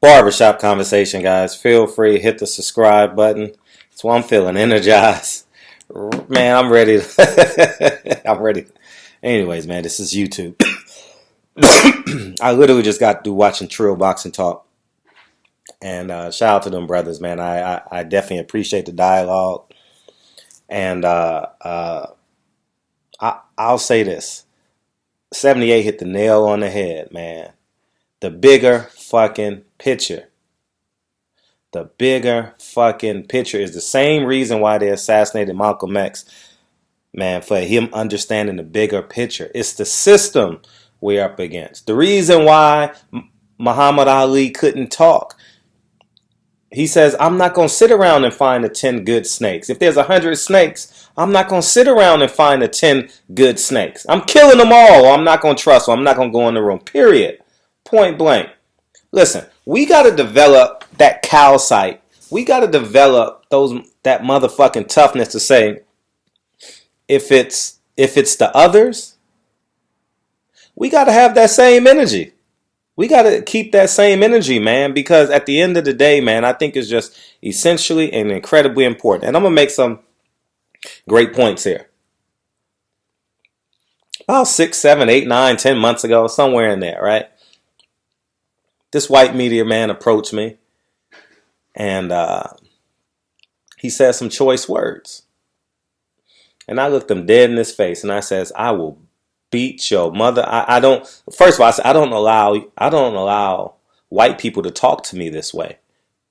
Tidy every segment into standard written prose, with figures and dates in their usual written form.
Barbershop conversation, guys. Feel free, hit the subscribe button. That's why I'm feeling energized. Man, I'm ready. I'm ready. Anyways, man, this is YouTube. I literally just got through watching Trill Boxing Talk. And shout out to them brothers, man. I definitely appreciate the dialogue. And I'll say this. 78 hit the nail on the head, man. The bigger fucking picture. The bigger fucking picture is the same reason why they assassinated Malcolm X. Man, for him understanding the bigger picture. It's the system we're up against. The reason why Muhammad Ali couldn't talk. He says, I'm not going to sit around and find the 10 good snakes. If there's 100 snakes, I'm not going to sit around and find the 10 good snakes. I'm killing them all. Or I'm not going to trust them. I'm not going to go in the room. Period. Point blank. Listen, we got to develop that calcite. We got to develop that motherfucking toughness to say, if it's the others, we got to have that same energy. We got to keep that same energy, man, because at the end of the day, man, I think it's just essentially and incredibly important. And I'm going to make some great points here. About 6, 7, 8, 9, 10 months ago, somewhere in there, right? This white media man approached me, and he said some choice words. And I looked him dead in his face, and I says, I will beat your mother. I don't. First of all, I said, I don't allow white people to talk to me this way.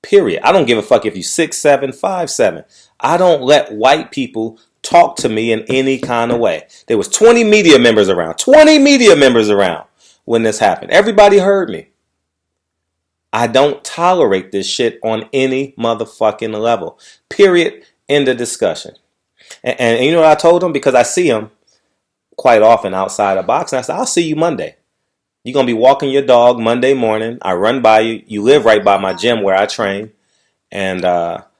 Period. I don't give a fuck if you 6'7", 5'7". I don't let white people talk to me in any kind of way. There was 20 media members around. 20 media members around when this happened. Everybody heard me. I don't tolerate this shit on any motherfucking level. Period. End of discussion. And you know what I told him? Because I see him quite often outside of boxing. I said, I'll see you Monday. You're going to be walking your dog Monday morning. I run by you. You live right by my gym where I train. And I'll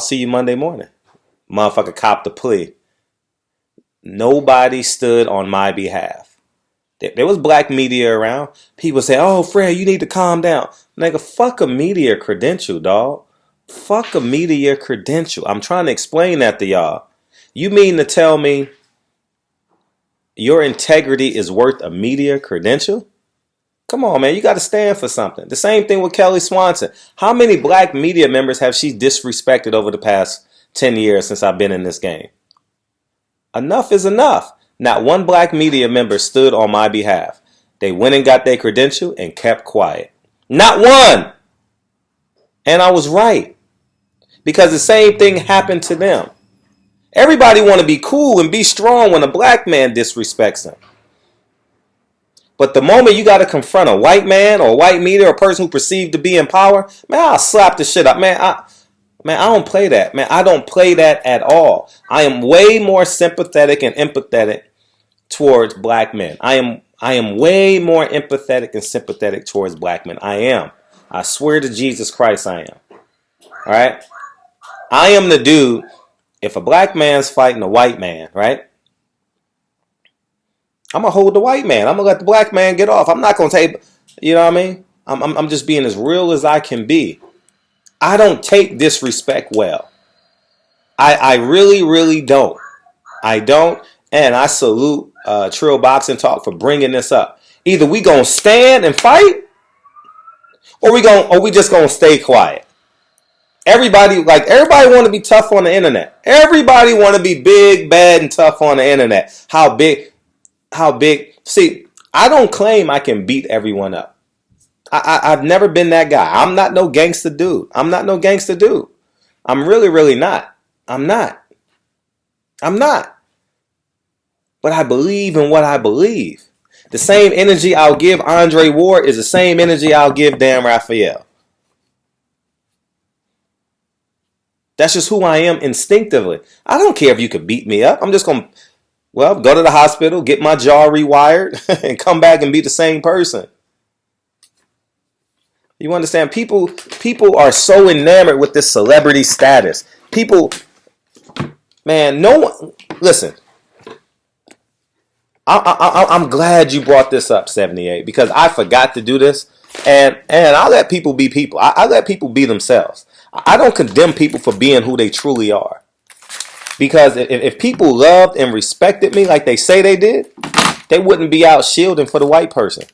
see you Monday morning. Motherfucker copped the plea. Nobody stood on my behalf. There was black media around. People say, oh, Fred, you need to calm down. Nigga, fuck a media credential, dog. Fuck a media credential. I'm trying to explain that to y'all. You mean to tell me your integrity is worth a media credential? Come on, man. You got to stand for something. The same thing with Kelly Swanson. How many black media members have she disrespected over the past 10 years since I've been in this game? Enough is enough. Not one black media member stood on my behalf. They went and got their credential and kept quiet. Not one. And I was right. Because the same thing happened to them. Everybody want to be cool and be strong when a black man disrespects them. But the moment you got to confront a white man or a white media or a person who perceived to be in power, man, I'll slap the shit up. Man, I don't play that. Man, I don't play that at all. I am way more sympathetic and empathetic towards black men. I am way more empathetic and sympathetic towards black men. I am. I swear to Jesus Christ I am. All right? I am the dude, if a black man's fighting a white man, right? I'm going to hold the white man. I'm going to let the black man get off. I'm not going to take, you know what I mean? I'm just being as real as I can be. I don't take disrespect well. I really, really don't. I don't. And I salute Trill Boxing Talk for bringing this up. Either we gonna stand and fight, or we just gonna stay quiet. Everybody want to be tough on the internet. Everybody want to be big, bad, and tough on the internet. How big? See, I don't claim I can beat everyone up. I've never been that guy. I'm not no gangster dude. I'm really, really not. I'm not. But I believe in what I believe. The same energy I'll give Andre Ward is the same energy I'll give Dan Raphael. That's just who I am instinctively. I don't care if you could beat me up. I'm just going to, go to the hospital, get my jaw rewired, and come back and be the same person. You understand? People are so enamored with this celebrity status. People, man, no one, listen. I'm glad you brought this up, 78, because I forgot to do this. And I let people be people. I let people be themselves. I don't condemn people for being who they truly are. Because if people loved and respected me like they say they did, they wouldn't be out shielding for the white person.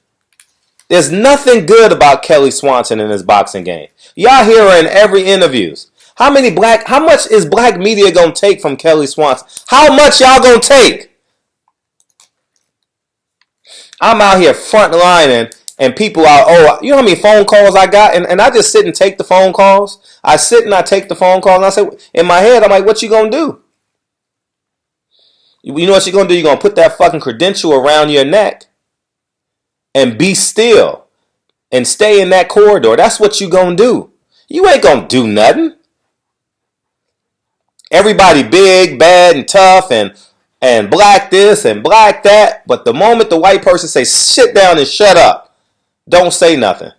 There's nothing good about Kelly Swanson in his boxing game. Y'all hear her in every interviews. How much is black media gonna take from Kelly Swanson? How much y'all gonna take? I'm out here front lining and people are, you know how many phone calls I got? And I just sit and take the phone calls. I sit and I take the phone calls and I say, in my head, I'm like, what you gonna do? You know what you're gonna do? You're gonna put that fucking credential around your neck and be still and stay in that corridor. That's what you gonna do. You ain't gonna do nothing. Everybody big, bad, and tough, and black this and black that. But the moment the white person says, sit down and shut up, don't say nothing.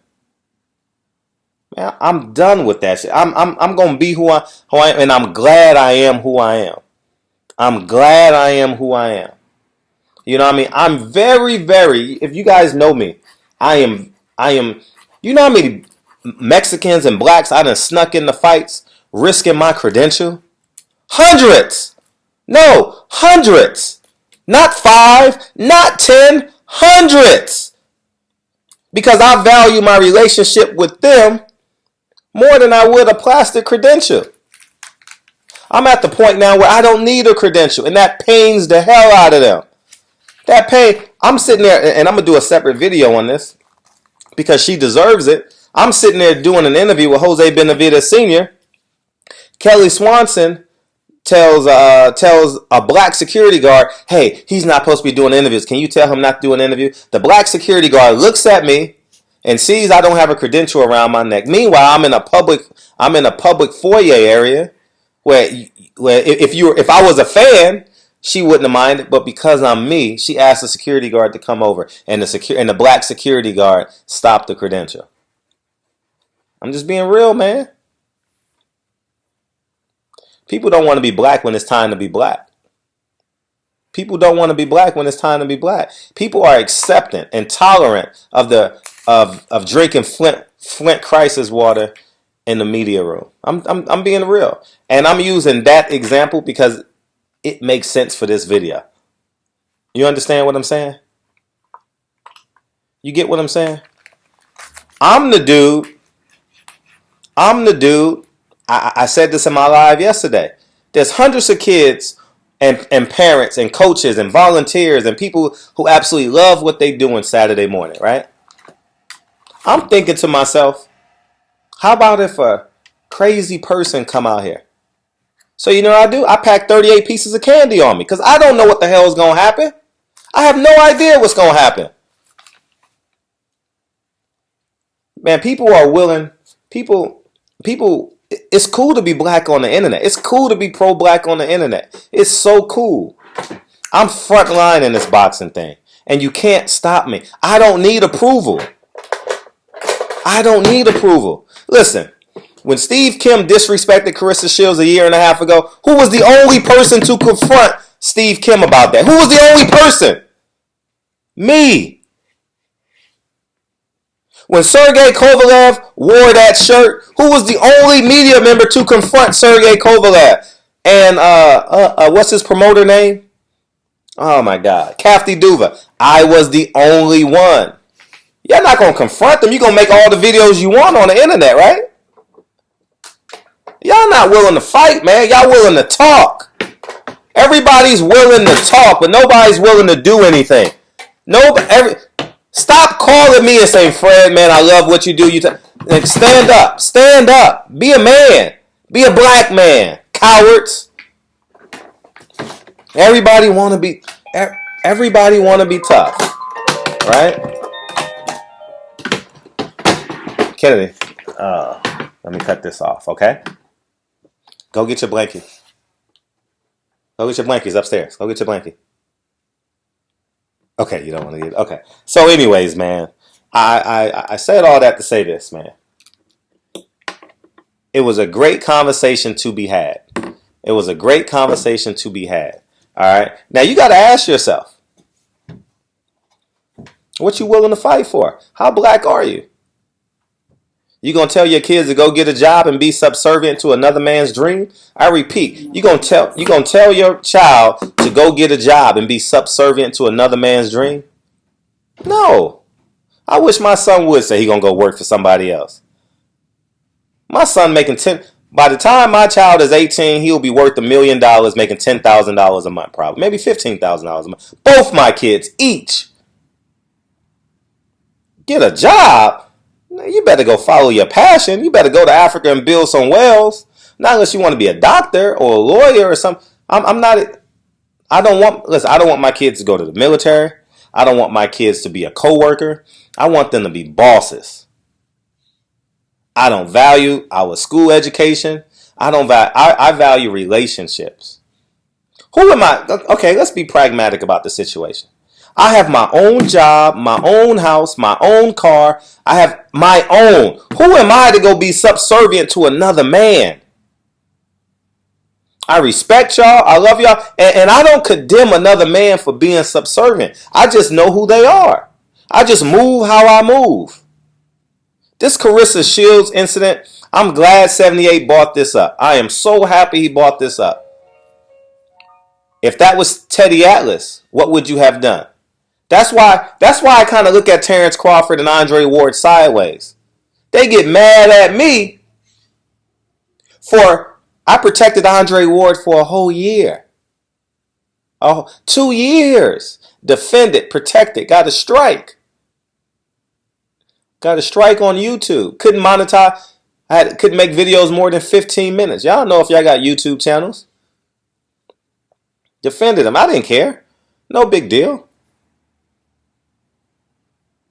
Man, I'm done with that shit. I'm gonna be who I am, and I'm glad I am who I am. I'm glad I am who I am. You know what I mean? I'm very, very, if you guys know me, I am, you know how many Mexicans and blacks I done snuck in the fights, risking my credential? Hundreds! No, hundreds! Not 5, not 10, hundreds! Because I value my relationship with them more than I would a plastic credential. I'm at the point now where I don't need a credential, and that pains the hell out of them. That pain. I'm sitting there, and I'm going to do a separate video on this because she deserves it. I'm sitting there doing an interview with Jose Benavidez Sr. Kelly Swanson tells a black security guard, hey, he's not supposed to be doing interviews. Can you tell him not to do an interview? The black security guard looks at me and sees I don't have a credential around my neck. Meanwhile, I'm in a public foyer area where if I was a fan, she wouldn't have minded, but because I'm me, she asked the security guard to come over, and the black security guard stopped the credential. I'm just being real, man. People don't want to be black when it's time to be black. People don't want to be black when it's time to be black. People are acceptant and tolerant of drinking Flint crisis water in the media room. I'm being real, and I'm using that example because it makes sense for this video. You understand what I'm saying? You get what I'm saying? I'm the dude. I said this in my live yesterday. There's hundreds of kids and parents and coaches and volunteers and people who absolutely love what they do on Saturday morning, right? I'm thinking to myself, how about if a crazy person come out here? So you know what I do? I pack 38 pieces of candy on me because I don't know what the hell is going to happen. I have no idea what's going to happen. Man, people are willing. People, it's cool to be black on the internet. It's cool to be pro-black on the internet. It's so cool. I'm frontline in this boxing thing, and you can't stop me. I don't need approval. Listen, when Steve Kim disrespected Claressa Shields a year and a half ago, who was the only person to confront Steve Kim about that? Who was the only person? Me. When Sergey Kovalev wore that shirt, who was the only media member to confront Sergey Kovalev? And what's his promoter name? Oh my God, Kafti Duva. I was the only one. You're not going to confront them. You're going to make all the videos you want on the internet, right? Y'all not willing to fight, man. Y'all willing to talk. Everybody's willing to talk, but nobody's willing to do anything. Stop calling me and saying, Fred, man, I love what you do. Stand up. Be a man. Be a black man. Cowards. Everybody want to be tough, right? Kennedy, let me cut this off, okay? Go get your blankie. Go get your blankies upstairs. Go get your blankie. Okay, you don't want to get it. Okay. So anyways, man, I said all that to say this, man. It was a great conversation to be had. All right. Now you got to ask yourself, What you willing to fight for? How black are you? You gonna tell your kids to go get a job and be subservient to another man's dream? I repeat, you gonna tell your child to go get a job and be subservient to another man's dream? No. I wish my son would say he gonna go work for somebody else. My son making 10. By the time my child is 18, he'll be worth $1 million, making $10,000 a month, probably maybe $15,000 a month. Both my kids each. Get a job. You better go follow your passion. You better go to Africa and build some wells. Not unless you want to be a doctor or a lawyer or something. I'm not. I don't want. Listen, I don't want my kids to go to the military. I don't want my kids to be a co-worker. I want them to be bosses. I don't value our school education. I value relationships. Who am I? Okay, let's be pragmatic about the situation. I have my own job, my own house, my own car. I have my own. Who am I to go be subservient to another man? I respect y'all. I love y'all. And I don't condemn another man for being subservient. I just know who they are. I just move how I move. This Claressa Shields incident, I'm glad 78 brought this up. I am so happy he brought this up. If that was Teddy Atlas, what would you have done? That's why I kind of look at Terrence Crawford and Andre Ward sideways. They get mad at me for I protected Andre Ward for a whole year. 2 years. Defended, protected, got a strike. Got a strike on YouTube. Couldn't monetize. Couldn't make videos more than 15 minutes. Y'all know if y'all got YouTube channels. Defended him. I didn't care. No big deal.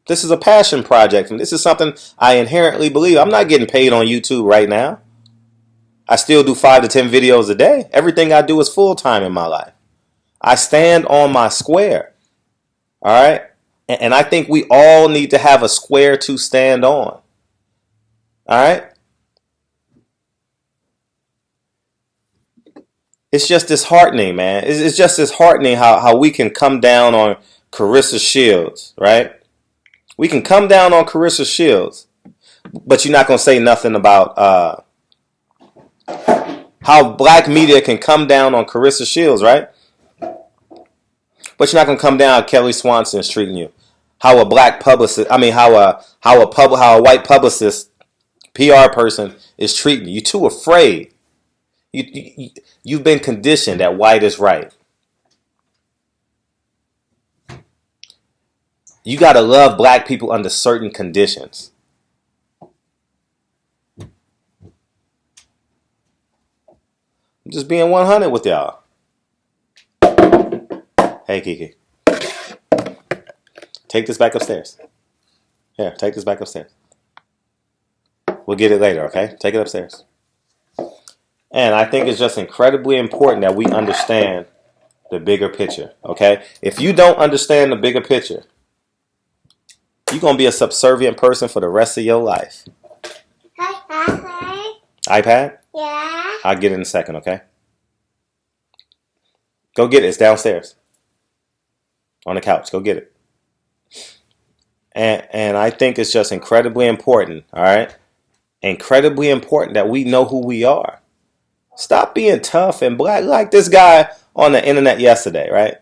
This is a passion project, and this is something I inherently believe. I'm not getting paid on YouTube right now. I still do 5 to 10 videos a day. Everything I do is full-time in my life. I stand on my square. All right? And I think we all need to have a square to stand on. All right? It's just disheartening, man. It's just disheartening how we can come down on Claressa Shields, right? We can come down on Claressa Shields, but you're not going to say nothing about how black media can come down on Claressa Shields, right? But you're not going to come down on Kelly Swanson is treating you. How a black publicist, how a white publicist, PR person is treating you. You're too afraid. You've been conditioned that white is right. You got to love black people under certain conditions. I'm just being 100 with y'all. Hey, Kiki. Take this back upstairs. Here, take this back upstairs. We'll get it later, okay? Take it upstairs. And I think it's just incredibly important that we understand the bigger picture, okay? If you don't understand the bigger picture, you're going to be a subservient person for the rest of your life. Hi. iPad? Yeah. I'll get it in a second, okay? Go get it. It's downstairs. On the couch. Go get it. And I think it's just incredibly important, all right? Incredibly important that we know who we are. Stop being tough and black like this guy on the internet yesterday, right?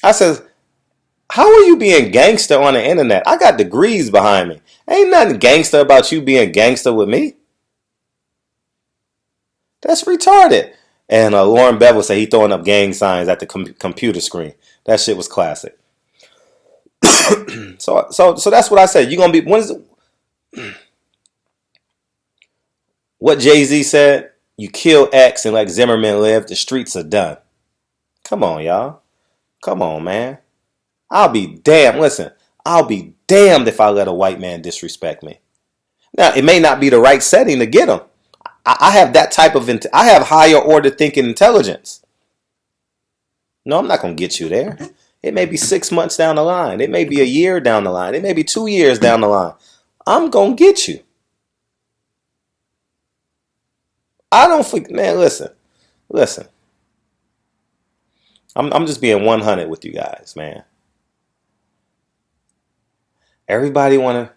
I says, how are you being gangster on the internet? I got degrees behind me. Ain't nothing gangster about you being gangster with me. That's retarded. And Lauren Bevel said he throwing up gang signs at the computer screen. That shit was classic. So that's what I said. You're gonna be what Jay-Z said, you kill X and let Zimmerman live, the streets are done. Come on, y'all. Come on, man. I'll be damned. Listen, I'll be damned if I let a white man disrespect me. Now, it may not be the right setting to get him. I have that type of, I have higher order thinking intelligence. No, I'm not going to get you there. It may be 6 months down the line. It may be a year down the line. It may be 2 years down the line. I'm going to get you. I don't think, man, listen. I'm just being 100 with you guys, man. Everybody want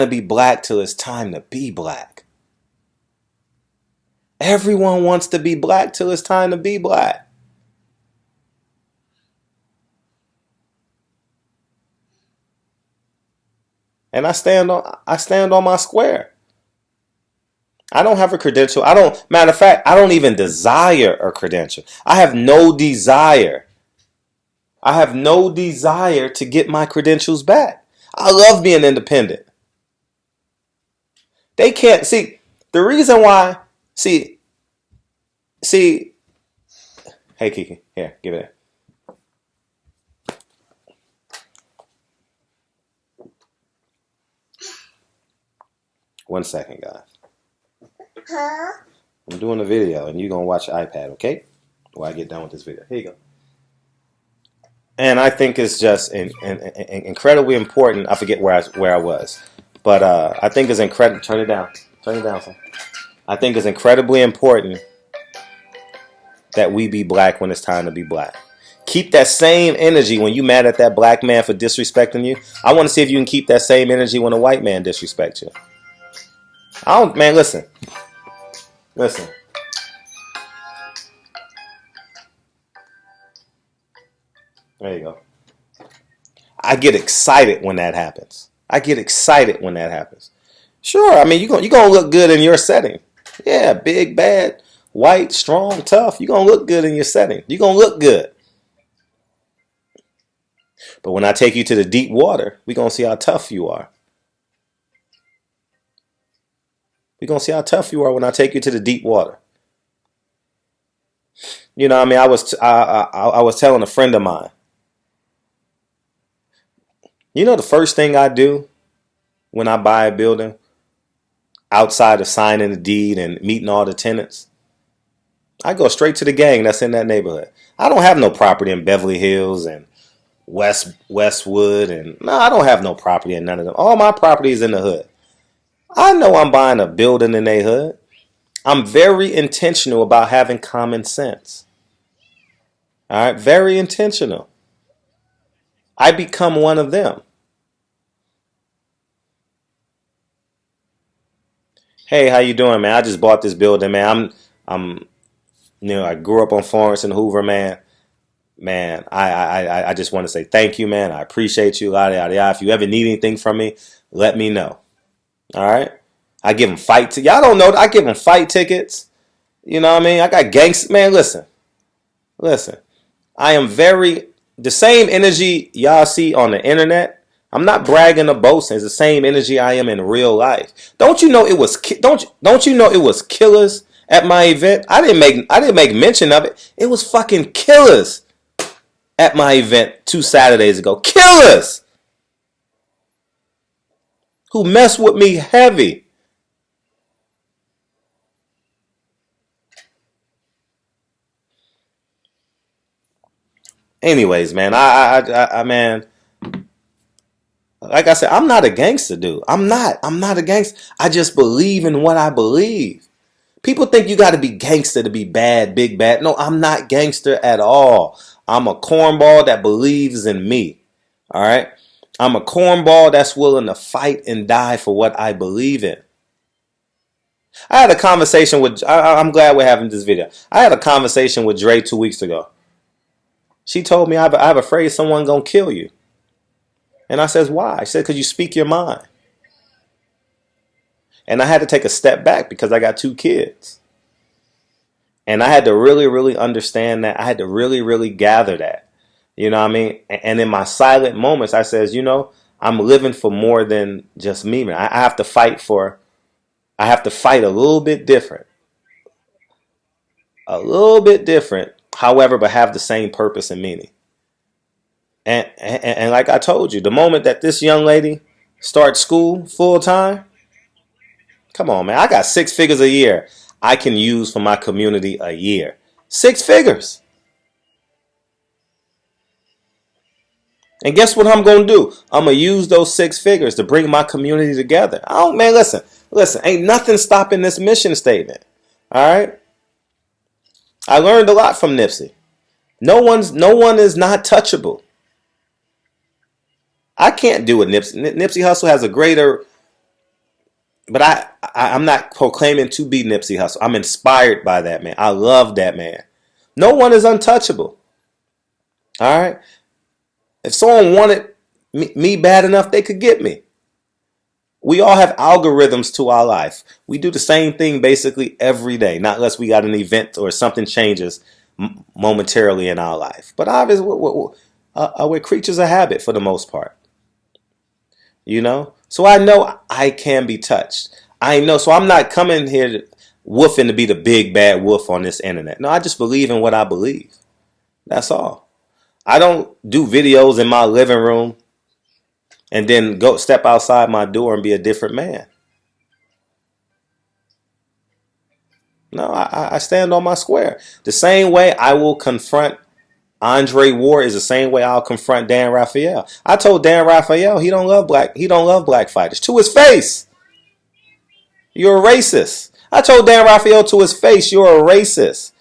to be black till it's time to be black. Everyone wants to be black till it's time to be black. And I stand on my square. I don't have a credential. Matter of fact, I don't even desire a credential. I have no desire. I have no desire to get my credentials back. I love being independent. They can't see the reason why. See. Hey, Kiki, here, give it. One second, guys. Huh? I'm doing a video, and you're gonna watch the iPad, okay? While I get done with this video. Here you go. And I think it's just incredibly important. I forget where I was, but I think it's incredible. Turn it down, son. I think it's incredibly important that we be black when it's time to be black. Keep that same energy when you mad at that black man for disrespecting you. I want to see if you can keep that same energy when a white man disrespects you. Man, listen. There you go. I get excited when that happens. Sure, I mean, you're gonna look good in your setting. Yeah, big, bad, white, strong, tough. You're gonna look good in your setting. You're gonna look good. But when I take you to the deep water, we're gonna see how tough you are. We're gonna see how tough you are when I take you to the deep water. You know, I mean, I was telling a friend of mine. You know, the first thing I do when I buy a building, outside of signing the deed and meeting all the tenants, I go straight to the gang that's in that neighborhood. I don't have no property in Beverly Hills and Westwood, and no, I don't have no property in none of them. All my property is in the hood. I know I'm buying a building in their hood. I'm very intentional about having common sense. All right, very intentional. I become one of them. Hey, how you doing, man? I just bought this building, man. I grew up on Florence and Hoover, man. Man, I just want to say thank you, man. I appreciate you. Yada, yada, yada. If you ever need anything from me, let me know. All right? I give them y'all don't know. I give them fight tickets. You know what I mean? I got gangsters. Man, listen. I am the same energy y'all see on the internet. I'm not bragging or boasting. It's the same energy I am in real life. Don't you know it was killers at my event? I didn't make mention of it. It was fucking killers at my event 2 Saturdays ago. Killers who mess with me heavy. Anyways, man, man, like I said, I'm not a gangster, dude. I'm not a gangster. I just believe in what I believe. People think you got to be gangster to be bad, big bad. No, I'm not gangster at all. I'm a cornball that believes in me. All right? I'm a cornball that's willing to fight and die for what I believe in. I had a conversation with, I'm glad we're having this video. I had a conversation with Dre 2 weeks ago. She told me, I'm afraid someone gonna kill you. And I says, why? She said, because you speak your mind. And I had to take a step back because I got 2 kids. And I had to really, really understand that. I had to really, really gather that. You know what I mean? And in my silent moments, I says, I'm living for more than just me, man. I have to fight a little bit different. However, but have the same purpose and meaning. And like I told you, the moment that this young lady starts school full time, come on, man. I got 6 figures a year I can use for my community a year. 6 figures. And guess what I'm going to do? I'm going to use those 6 figures to bring my community together. Man, listen, ain't nothing stopping this mission statement. All right? I learned a lot from Nipsey. No one is not touchable. I can't do it. Nipsey Hussle has a greater, but I'm not proclaiming to be Nipsey Hussle. I'm inspired by that man. I love that man. No one is untouchable. All right. If someone wanted me bad enough, they could get me. We all have algorithms to our life. We do the same thing basically every day, not unless we got an event or something changes momentarily in our life. But obviously, we're creatures of habit for the most part. You know? So I know I can be touched. I know. So I'm not coming here woofing to be the big bad wolf on this internet. No, I just believe in what I believe. That's all. I don't do videos in my living room and then go step outside my door and be a different man. No, I stand on my square. The same way I will confront Andre Ward is the same way I'll confront Dan Raphael. I told Dan Raphael he don't love black fighters. To his face. You're a racist. I told Dan Raphael to his face, you're a racist.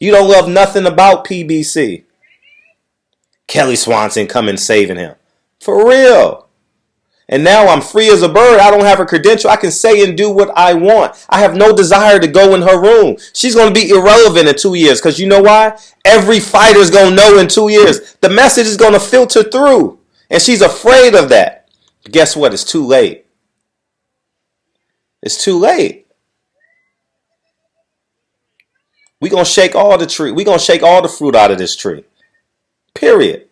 You don't love nothing about PBC. Kelly Swanson coming saving him. For real. And now I'm free as a bird. I don't have a credential. I can say and do what I want. I have no desire to go in her room. She's going to be irrelevant in 2 years. Because you know why? Every fighter's going to know in 2 years. The message is going to filter through. And she's afraid of that. But guess what? It's too late. It's too late. We're going to shake all the tree. We're going to shake all the fruit out of this tree. Period.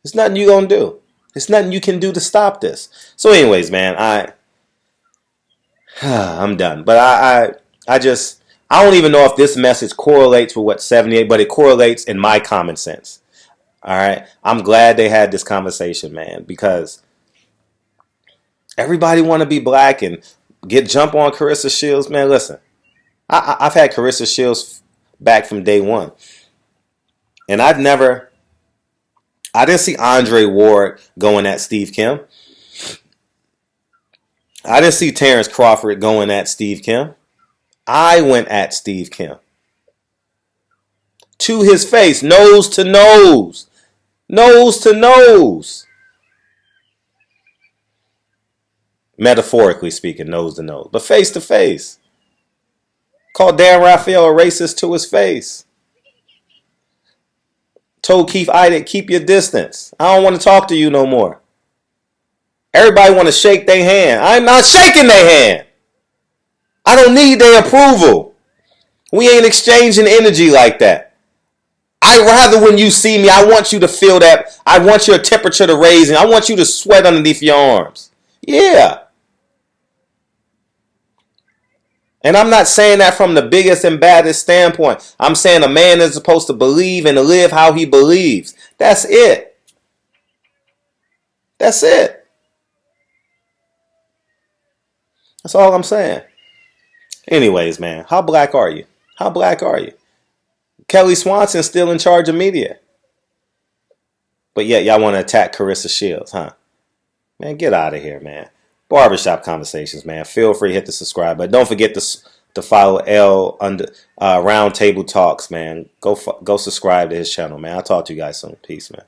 There's nothing you're going to do. There's nothing you can do to stop this. So anyways, man, I'm done. But I don't even know if this message correlates with what 78, but it correlates in my common sense. All right. I'm glad they had this conversation, man, because everybody want to be black and jump on Claressa Shields. Man, listen, I've had Claressa Shields back from day one. And I didn't see Andre Ward going at Steve Kim. I didn't see Terrence Crawford going at Steve Kim. I went at Steve Kim. To his face, nose to nose. Nose to nose. Metaphorically speaking, nose to nose. But face to face. Called Dan Raphael a racist to his face. Told Keith Iden, keep your distance. I don't want to talk to you no more. Everybody want to shake their hand. I'm not shaking their hand. I don't need their approval. We ain't exchanging energy like that. I'd rather when you see me, I want you to feel that. I want your temperature to raise and I want you to sweat underneath your arms. Yeah. And I'm not saying that from the biggest and baddest standpoint. I'm saying a man is supposed to believe and live how he believes. That's it. That's it. That's all I'm saying. Anyways, man, how black are you? How black are you? Kelly Swanson still in charge of media. But yet y'all want to attack Claressa Shields, huh? Man, get out of here, man. Barbershop Conversations, man. Feel free to hit the subscribe button. Don't forget to follow L under Roundtable Talks, man. Go subscribe to his channel, man. I'll talk to you guys soon. Peace, man.